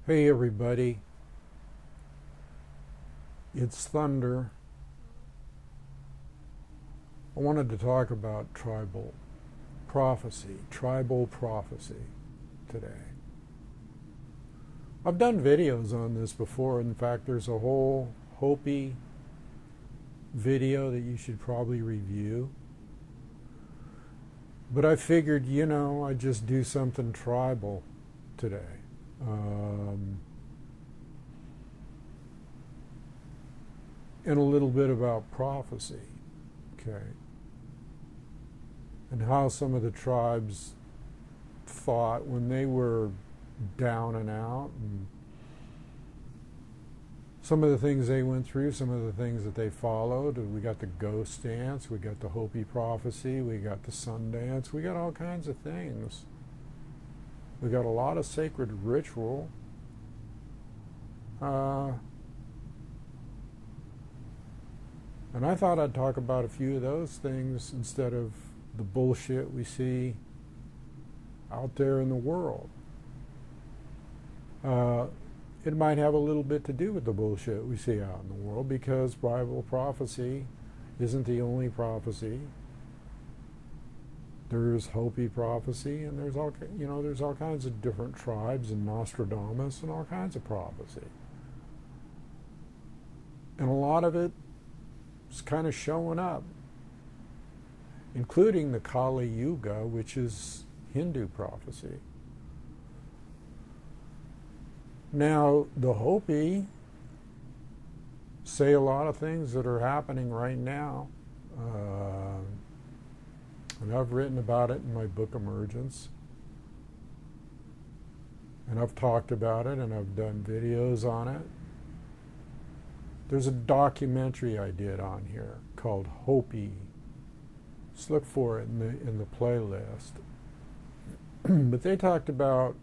Hey everybody, it's Thunder. I wanted to talk about tribal prophecy today. I've done videos on this before. In fact, there's a whole Hopi video that you should probably review. But I figured, I'd just do something tribal today. And a little bit about prophecy, okay, and how some of the tribes thought when they were down and out, and some of the things they went through, some of the things that they followed. We got the ghost dance, we got the Hopi prophecy, we got the sun dance, we got all kinds of things. We got a lot of sacred ritual. And I thought I'd talk about a few of those things instead of the bullshit we see out there in the world. It might have a little bit to do with the bullshit we see out in the world, because Bible prophecy isn't the only prophecy. There's Hopi prophecy, and there's all kinds of different tribes, and Nostradamus, and all kinds of prophecy. And a lot of it is kind of showing up, including the Kali Yuga, which is Hindu prophecy. Now, the Hopi say a lot of things that are happening right now, and I've written about it in my book Emergence, and I've talked about it, and I've done videos on it. There's a documentary I did on here called Hopi. Just look for it in the playlist. But they talked about,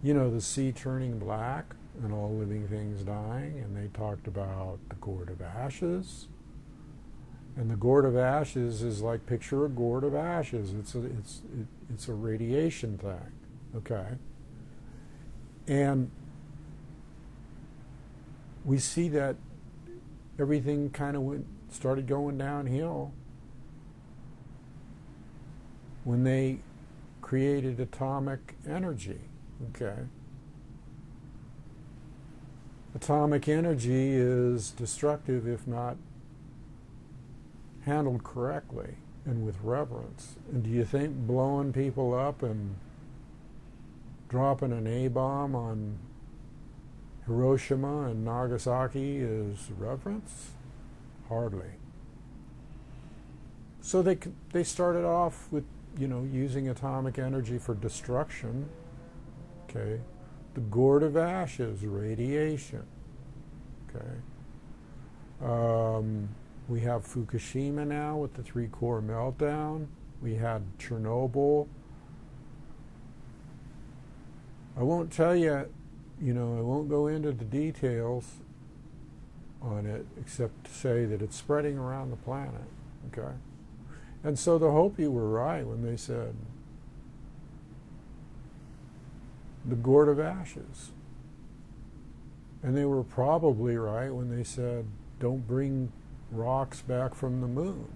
the sea turning black and all living things dying, and they talked about the gourd of ashes. And the gourd of ashes is like, picture a gourd of ashes. It's a radiation thing, okay? And we see that everything kind of started going downhill when they created atomic energy, okay? Atomic energy is destructive if not handled correctly and with reverence. And do you think blowing people up and dropping an A-bomb on Hiroshima and Nagasaki is reverence? Hardly. So they started off with, using atomic energy for destruction, okay? The gourd of ashes, radiation, okay? We have Fukushima now with the 3-core meltdown. We had Chernobyl. I won't tell you, I won't go into the details on it, except to say that it's spreading around the planet, okay? And so the Hopi were right when they said the gourd of ashes. And they were probably right when they said don't bring rocks back from the moon.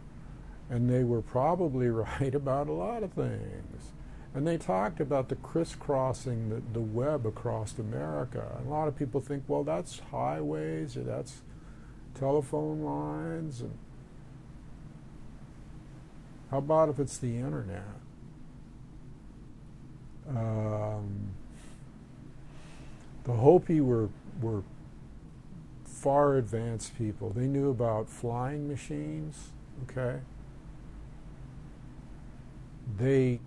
And they were probably right about a lot of things. And they talked about the crisscrossing the web across America. And a lot of people think, well, that's highways or that's telephone lines. And how about if it's the internet? The Hopi were far advanced people. They knew about flying machines, okay? They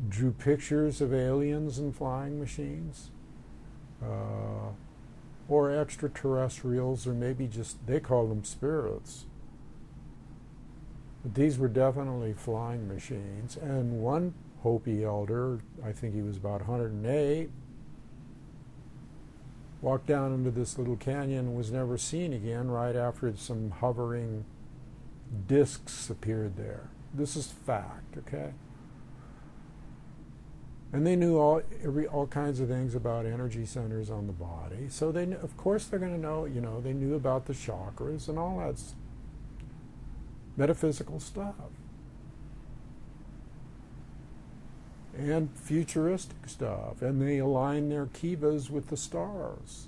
drew pictures of aliens and flying machines, or extraterrestrials, or maybe just, they called them spirits. But these were definitely flying machines. And one Hopi elder, I think he was about 108, walked down into this little canyon and was never seen again right after some hovering discs appeared there. This is fact, okay? And they knew all kinds of things about energy centers on the body. So of course they're going to know, they knew about the chakras and all that metaphysical stuff. And futuristic stuff. And they aligned their kivas with the stars.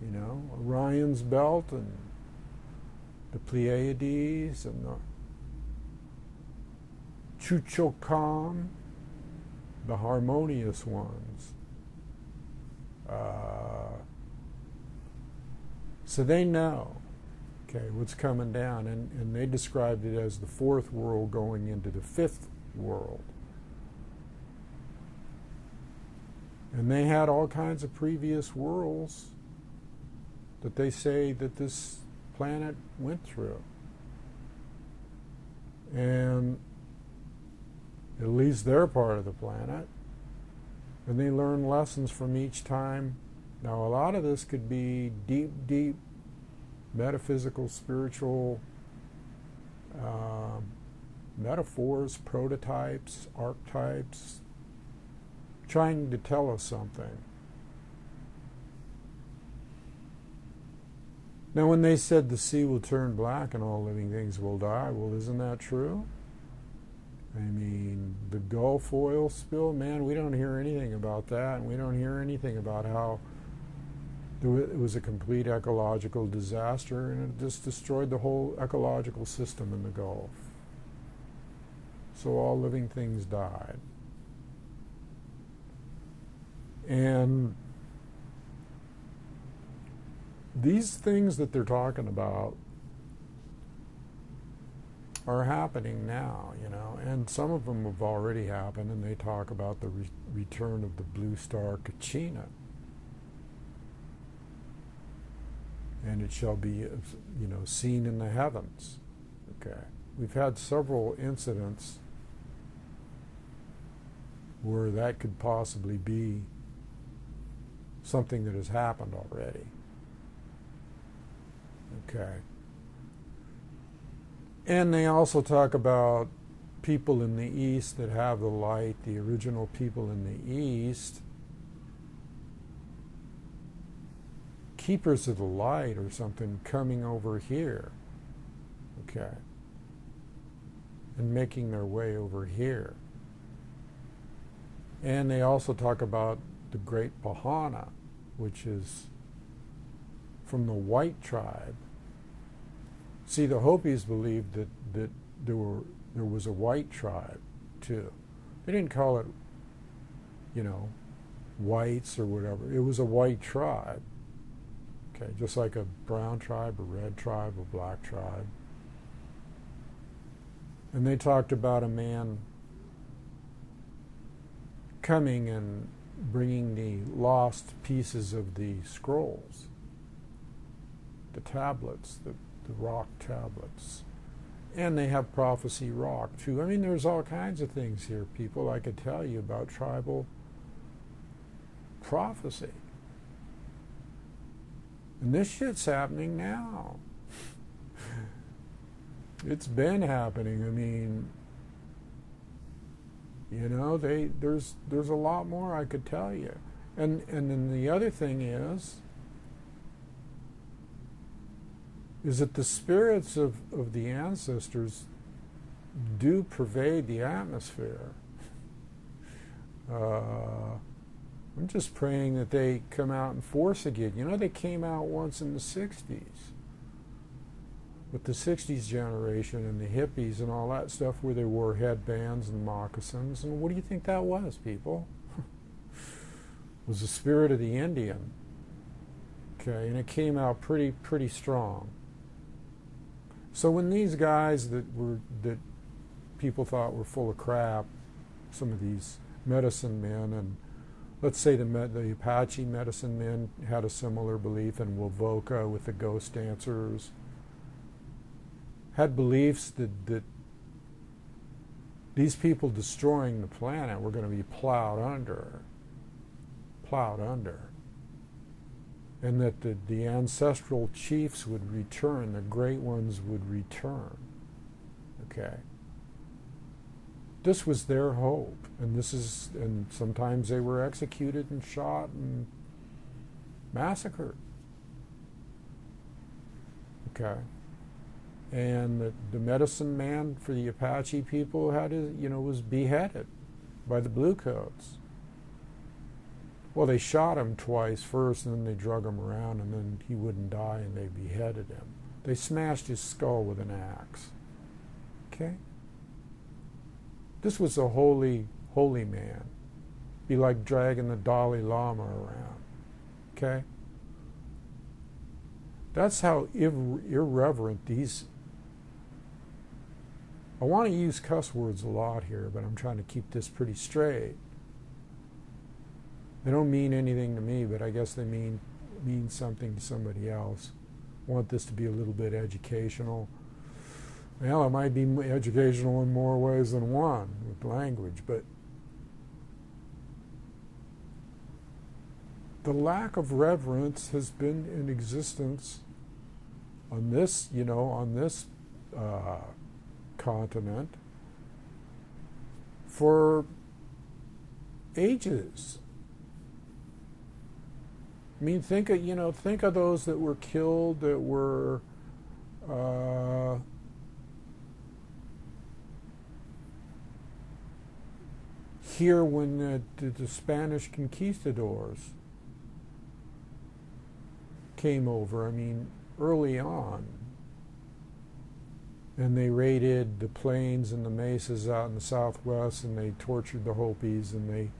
Orion's belt and the Pleiades and the Chuchokam, the harmonious ones. So they know, what's coming down. And they described it as the fourth world going into the fifth world. And they had all kinds of previous worlds that they say that this planet went through. And at least their part of the planet. And they learn lessons from each time. Now, a lot of this could be deep, deep metaphysical, spiritual metaphors, prototypes, archetypes, trying to tell us something. Now, when they said the sea will turn black and all living things will die, well, isn't that true? I mean, the Gulf oil spill, man, we don't hear anything about that, and we don't hear anything about how it was a complete ecological disaster, and it just destroyed the whole ecological system in the Gulf. So all living things died. And these things that they're talking about are happening now, and some of them have already happened, and they talk about the return of the blue star Kachina. And it shall be, seen in the heavens. We've had several incidents where that could possibly be something that has happened already. And they also talk about people in the East that have the light, the original people in the East, keepers of the light or something, coming over here, and making their way over here. And they also talk about the Great Pahana, which is from the white tribe. See, the Hopis believed that there was a white tribe too. They didn't call it, whites or whatever. It was a white tribe. Just like a brown tribe, a red tribe, a black tribe. And they talked about a man coming and bringing the lost pieces of the scrolls, the tablets, the rock tablets. And they have prophecy rock too. I mean, there's all kinds of things here, people, I could tell you about tribal prophecy. And this shit's happening now. It's been happening. I mean, there's a lot more I could tell you. And then the other thing is that the spirits of the ancestors do pervade the atmosphere. I'm just praying that they come out in force again. They came out once in the 60s with the 60s generation and the hippies and all that stuff, where they wore headbands and moccasins. And what do you think that was, people? It was the spirit of the Indian. And it came out pretty strong. So when these guys that people thought were full of crap, some of these medicine men, and let's say the Apache medicine men had a similar belief, and Wovoka with the ghost dancers had beliefs that these people destroying the planet were going to be plowed under, and that the ancestral chiefs would return, the great ones would return. This was their hope, and sometimes they were executed and shot and massacred. Okay. And the medicine man for the Apache people was beheaded by the Bluecoats. Well, they shot him twice first, and then they drug him around, and then he wouldn't die, and they beheaded him. They smashed his skull with an axe. Okay? This was a holy man. Be like dragging the Dalai Lama around. Okay? That's how irreverent these... I want to use cuss words a lot here, but I'm trying to keep this pretty straight. They don't mean anything to me, but I guess they mean something to somebody else. I want this to be a little bit educational. Well, it might be educational in more ways than one with language, but the lack of reverence has been in existence on this, continent for ages. I mean, think of those that were killed, that were here when the Spanish conquistadors came over. I mean, early on, and they raided the plains and the mesas out in the southwest, and they tortured the Hopis, and they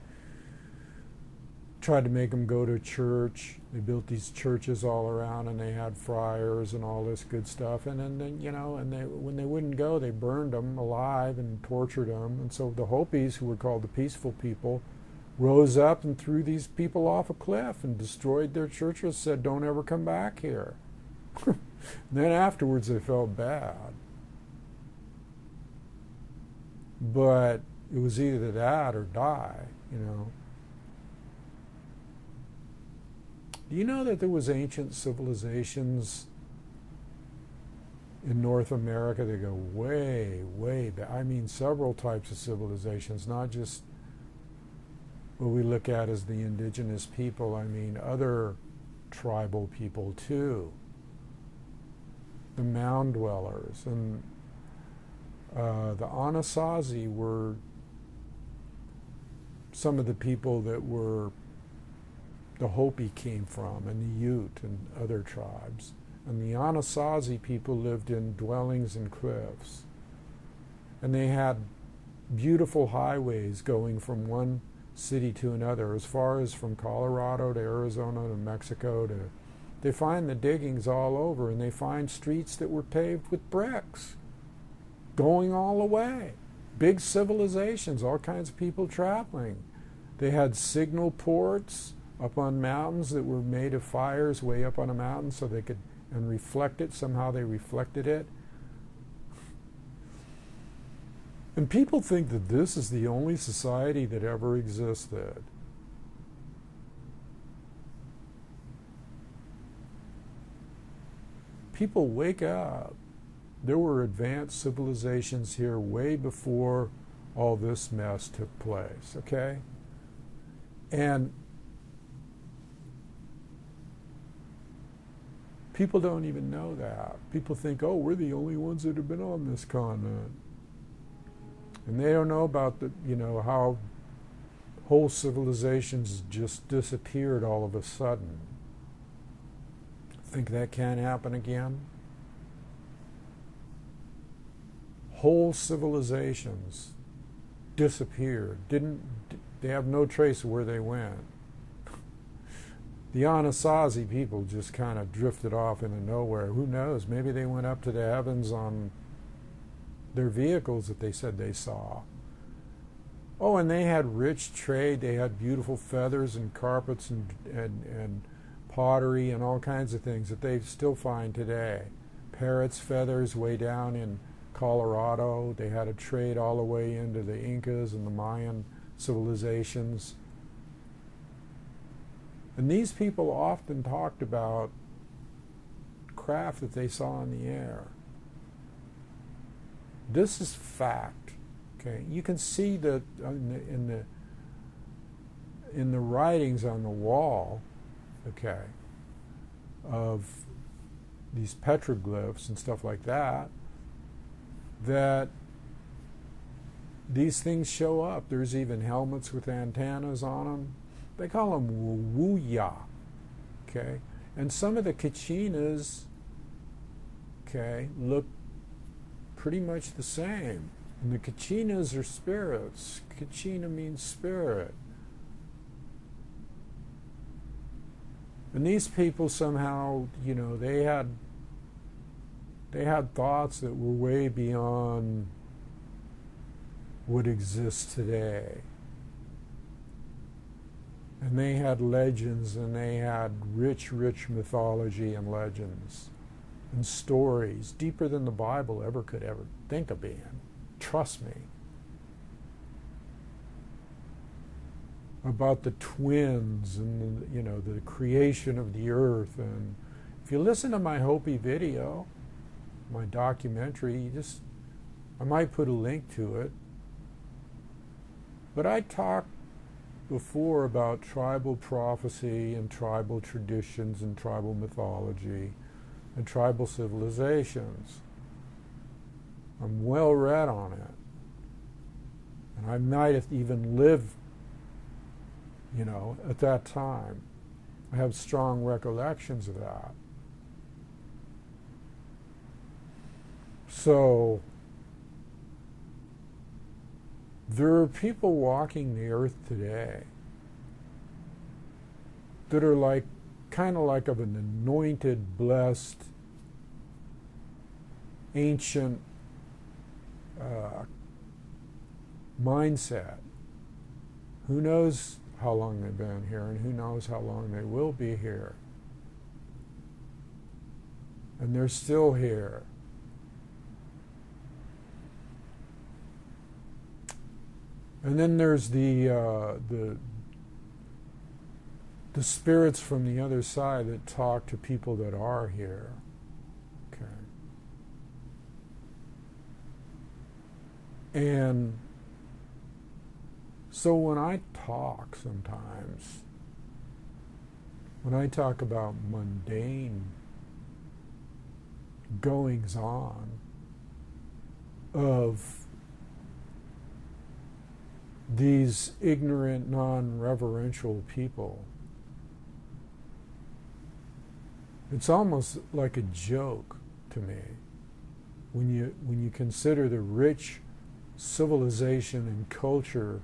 tried to make them go to church. They built these churches all around, and they had friars and all this good stuff. And then when they wouldn't go, they burned them alive and tortured them. And so the Hopis, who were called the peaceful people, rose up and threw these people off a cliff and destroyed their churches, said, "Don't ever come back here." And then afterwards they felt bad. But it was either that or die, Do you know that there was ancient civilizations in North America that go way, way back? I mean, several types of civilizations, not just what we look at as the indigenous people. I mean, other tribal people too. The mound dwellers. And the Anasazi were some of the people that were the Hopi came from, and the Ute and other tribes. And the Anasazi people lived in dwellings and cliffs. And they had beautiful highways going from one city to another, as far as from Colorado to Arizona to Mexico to... They find the diggings all over, and they find streets that were paved with bricks, going all the way. Big civilizations, all kinds of people traveling. They had signal ports up on mountains that were made of fires way up on a mountain so they could, and reflect it, somehow they reflected it. And people think that this is the only society that ever existed. People, wake up. There were advanced civilizations here way before all this mess took place, okay? And people don't even know that. People think, oh, we're the only ones that have been on this continent. And they don't know about how whole civilizations just disappeared all of a sudden. Think that can happen again? Whole civilizations disappeared. They have no trace of where they went. The Anasazi people just kind of drifted off into nowhere. Who knows? Maybe they went up to the heavens on their vehicles that they said they saw. Oh, and they had rich trade. They had beautiful feathers and carpets and pottery and all kinds of things that they still find today. Parrots' feathers way down in Colorado. They had a trade all the way into the Incas and the Mayan civilizations. And these people often talked about craft that they saw in the air. This is fact, Okay, you can see that in the writings on the wall, okay, of these petroglyphs and stuff like that, that these things show up. There's even helmets with antennas on them. They call them wuya, okay? And some of the kachinas, okay, look pretty much the same. And the kachinas are spirits. Kachina means spirit. And these people somehow, you know, they had thoughts that were way beyond what exists today. And they had legends, and they had rich, rich mythology and legends and stories deeper than the Bible ever could ever think of being. Trust me. About the twins and the, you know, the creation of the earth. And if you listen to my Hopi video, my documentary, I might put a link to it. But I talked before about tribal prophecy and tribal traditions and tribal mythology and tribal civilizations. I'm well read on it. And I might have even lived, you know, at that time. I have strong recollections of that. So, there are people walking the earth today that are like, kind of like of an anointed, blessed, ancient mindset. Who knows how long they've been here, and who knows how long they will be here. And they're still here. And then there's the spirits from the other side that talk to people that are here. Okay. And so when I talk sometimes, when I talk about mundane goings on of these ignorant, non-reverential people, it's almost like a joke to me when you consider the rich civilization and culture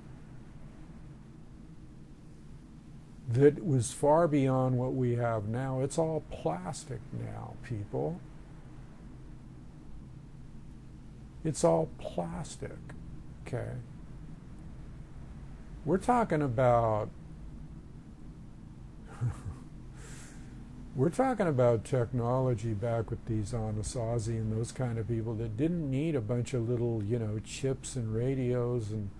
that was far beyond what we have now. It's all plastic now, people. It's all plastic, okay? We're talking about technology back with these Anasazi and those kind of people that didn't need a bunch of little, you know, chips and radios and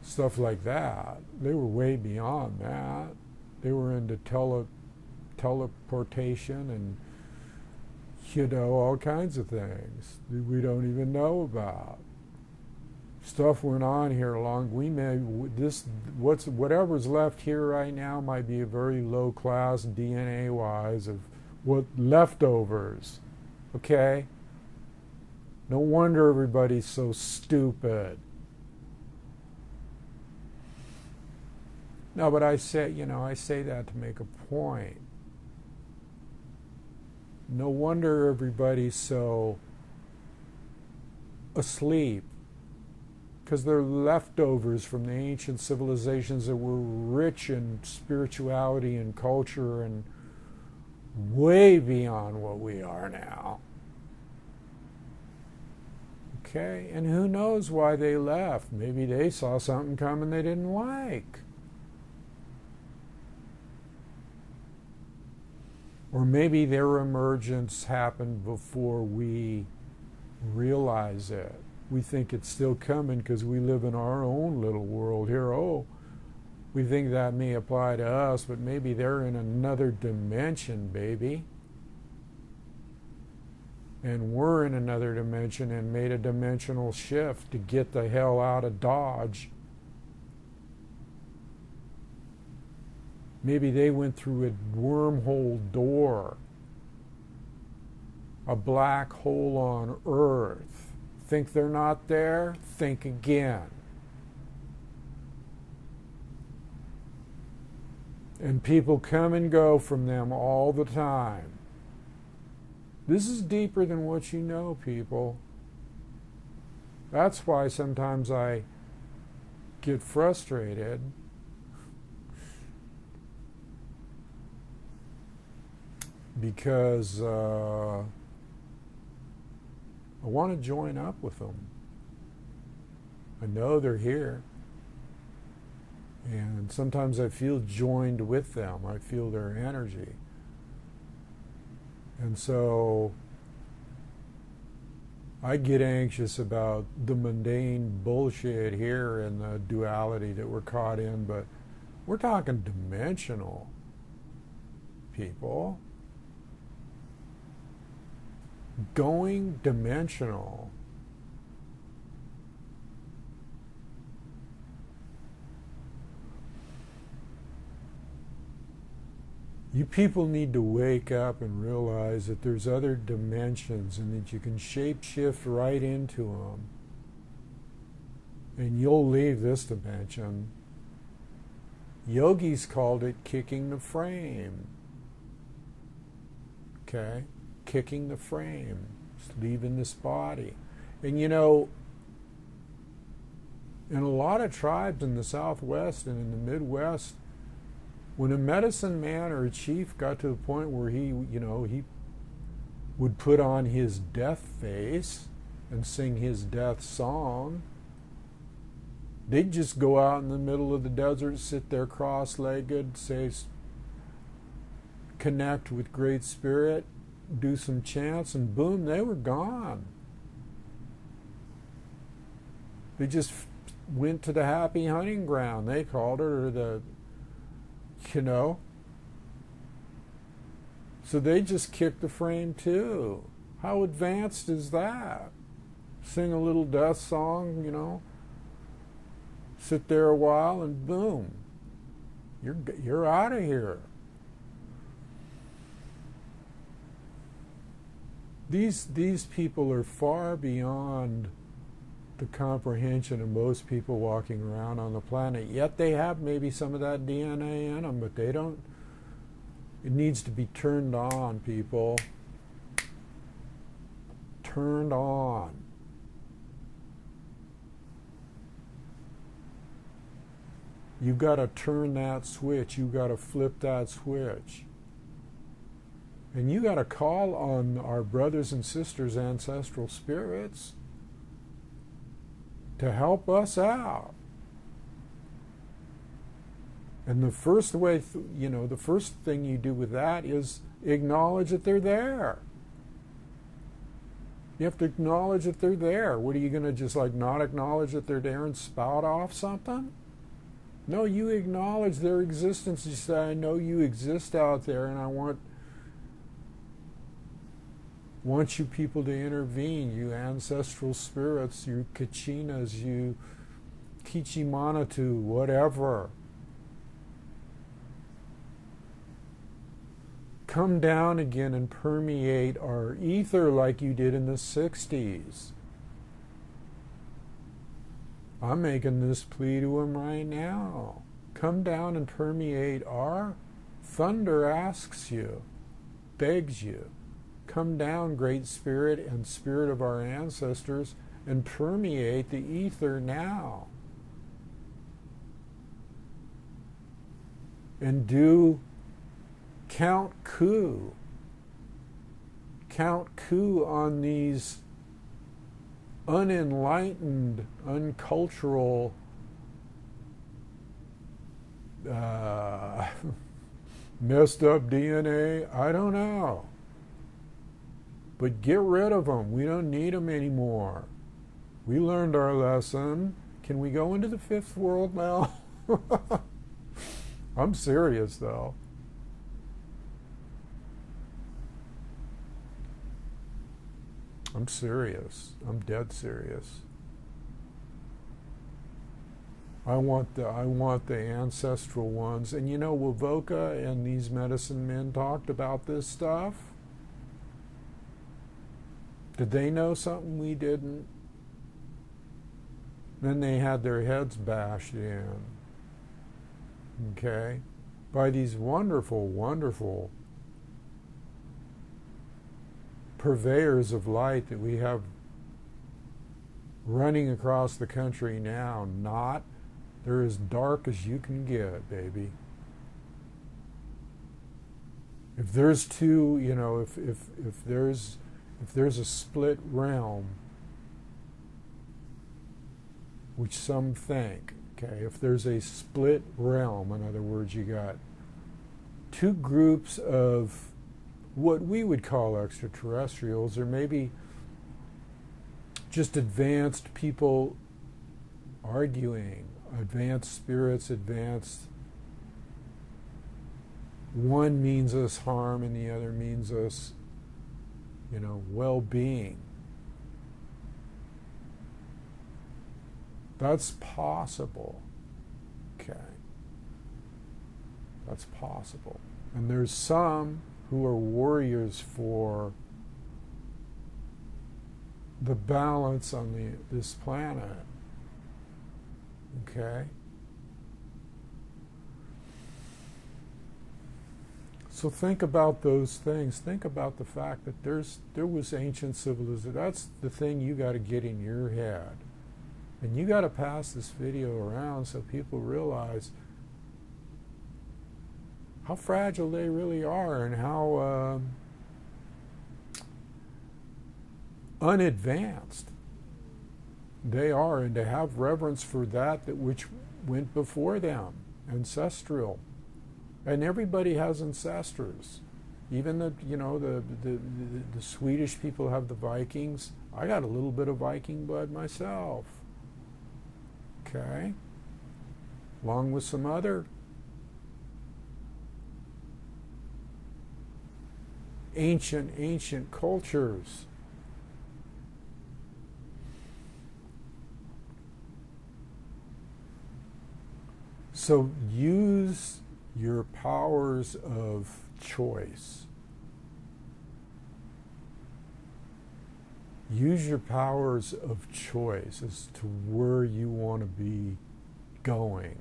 stuff like that. They were way beyond that. They were into teleportation and, you know, all kinds of things that we don't even know about. Stuff went on here whatever's left here right now might be a very low class DNA wise of what leftovers. Okay? No wonder everybody's so stupid. No, but I say that to make a point. No wonder everybody's so asleep, because they're leftovers from the ancient civilizations that were rich in spirituality and culture and way beyond what we are now. Okay? And who knows why they left? Maybe they saw something coming they didn't like. Or maybe their emergence happened before we realize it. We think it's still coming because we live in our own little world here. Oh, we think that may apply to us, but maybe they're in another dimension, baby. and were in another dimension and made a dimensional shift to get the hell out of Dodge. Maybe they went through a wormhole door, a black hole on Earth. Think they're not there? Think again. And people come and go from them all the time. This is deeper than what you know, people. That's why sometimes I get frustrated. Because I want to join up with them. I know they're here. And sometimes I feel joined with them. I feel their energy. And so I get anxious about the mundane bullshit here and the duality that we're caught in, but we're talking dimensional, people. Going dimensional. You people need to wake up and realize that there's other dimensions and that you can shape-shift right into them. And you'll leave this dimension. Yogis called it kicking the frame. Okay? Kicking the frame. Just leaving this body. And you know, in a lot of tribes in the Southwest and in the Midwest, when a medicine man or a chief got to the point where he would put on his death face and sing his death song, they'd just go out in the middle of the desert, sit there cross-legged, say, connect with Great Spirit, do some chants, and boom, they were gone. They just went to the happy hunting ground, they called it, or the so they just kicked the frame too. How advanced is that? Sing a little death song, sit there a while, and boom, you're out of here. These people are far beyond the comprehension of most people walking around on the planet, yet they have maybe some of that DNA in them, but they don't. It needs to be turned on, people. Turned on. You've got to turn that switch. You've got to flip that switch. And you got to call on our brothers and sisters, ancestral spirits, to help us out. And the first way, the first thing you do with that is acknowledge that they're there. You have to acknowledge that they're there. What are you going to just not acknowledge that they're there and spout off something? No, you acknowledge their existence. You say, I know you exist out there, and I want you people to intervene, you ancestral spirits, you Kachinas, you Kichimanatu, whatever. Come down again and permeate our ether like you did in the 60s. I'm making this plea to him right now. Come down and permeate our thunder asks you, begs you. Come down, Great Spirit and Spirit of our ancestors, and permeate the ether now. And do count coup. Count coup on these unenlightened, uncultural, messed up DNA. I don't know. But get rid of them. We don't need them anymore. We learned our lesson. Can we go into the fifth world now? I'm serious, though. I'm serious. I'm dead serious. I want the ancestral ones. And you know, Wovoka and these medicine men talked about this stuff. Did they know something we didn't? Then they had their heads bashed in. Okay? By these wonderful, wonderful purveyors of light that we have running across the country now. They're as dark as you can get, baby. If there's two, you know, if there's a split realm, which some think, okay, if there's a split realm, in other words, you got two groups of what we would call extraterrestrials, or maybe just advanced people arguing, advanced spirits, one means us harm and the other means us, you know, well-being. That's possible. Okay. That's possible. And there's some who are warriors for the balance on this planet. Okay? So think about those things. Think about the fact that there was ancient civilization. That's the thing you got to get in your head. And you got to pass this video around so people realize how fragile they really are and how unadvanced they are, and to have reverence for that which went before them, ancestral. And everybody has ancestors. Even the Swedish people have the Vikings. I got a little bit of Viking blood myself. Okay? Along with some other ancient cultures. So use your powers of choice. Use your powers of choice as to where you want to be going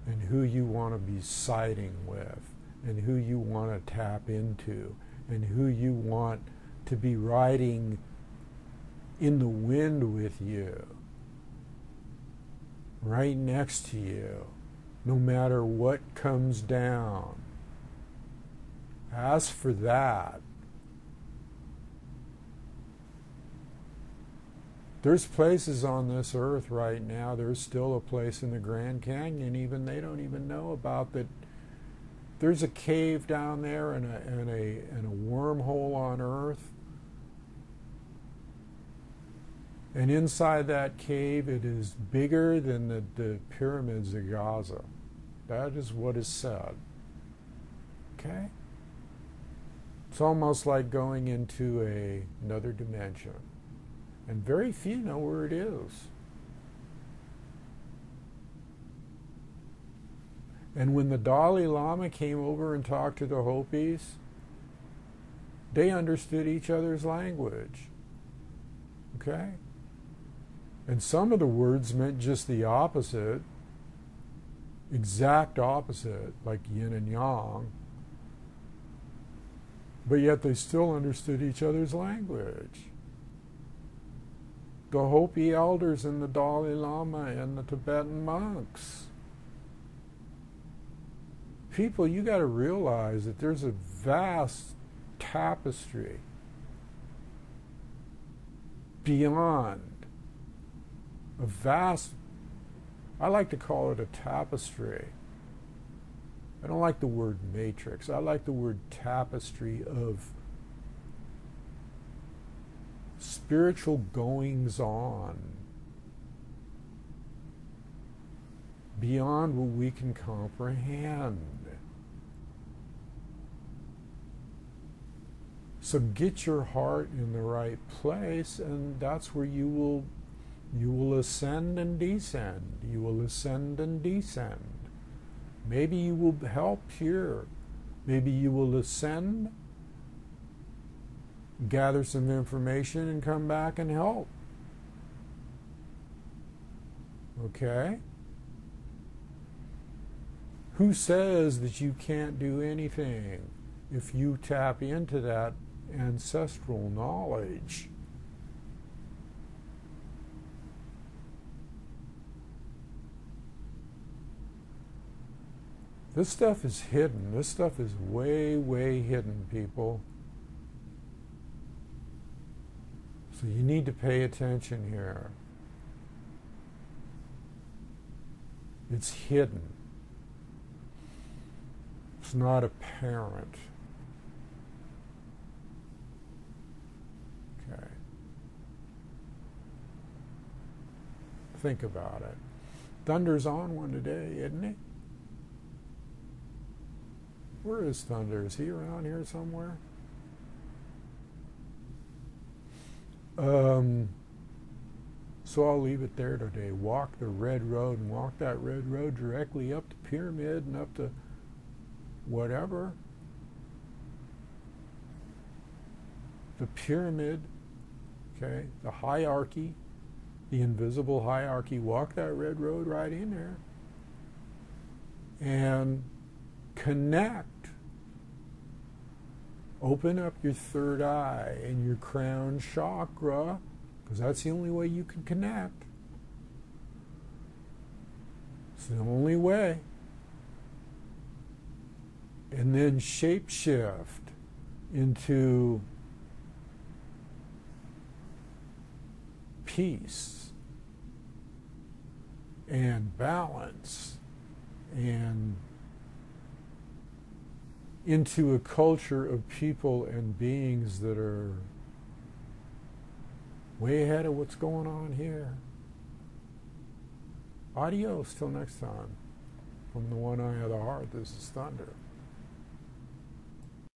and who you want to be siding with and who you want to tap into and who you want to be riding in the wind with you, right next to you, no matter what comes down. Ask for that. There's places on this earth right now, there's still a place in the Grand Canyon, even they don't even know about, that there's a cave down there and a wormhole on earth. And inside that cave, it is bigger than the pyramids of Gaza. That is what is said. Okay? It's almost like going into another dimension. And very few know where it is. And when the Dalai Lama came over and talked to the Hopis, they understood each other's language. Okay? And some of the words meant just the opposite, exact opposite, like yin and yang. But yet they still understood each other's language. The Hopi elders and the Dalai Lama and the Tibetan monks. People, you got to realize that there's a vast tapestry beyond, a vast, I like to call it a tapestry. I don't like the word matrix. I like the word tapestry of spiritual goings on beyond what we can comprehend. So get your heart in the right place, and that's where you will ascend and descend. You will ascend and descend. Maybe you will help here. Maybe you will ascend, gather some information, and come back and help. Okay? Who says that you can't do anything if you tap into that ancestral knowledge? This stuff is hidden. This stuff is way, way hidden, people. So you need to pay attention here. It's hidden. It's not apparent. Okay. Think about it. Thunder's on one today, isn't he? Where is Thunder? Is he around here somewhere? So I'll leave it there today. Walk the red road, and walk that red road directly up to Pyramid and up to whatever. The pyramid, okay, the hierarchy, the invisible hierarchy. Walk that red road right in there and connect. Open up your third eye and your crown chakra, because that's the only way you can connect. It's the only way. And then shape-shift into peace and balance and into a culture of people and beings that are way ahead of what's going on here. Adios till next time. From the one eye of the heart, this is Thunder.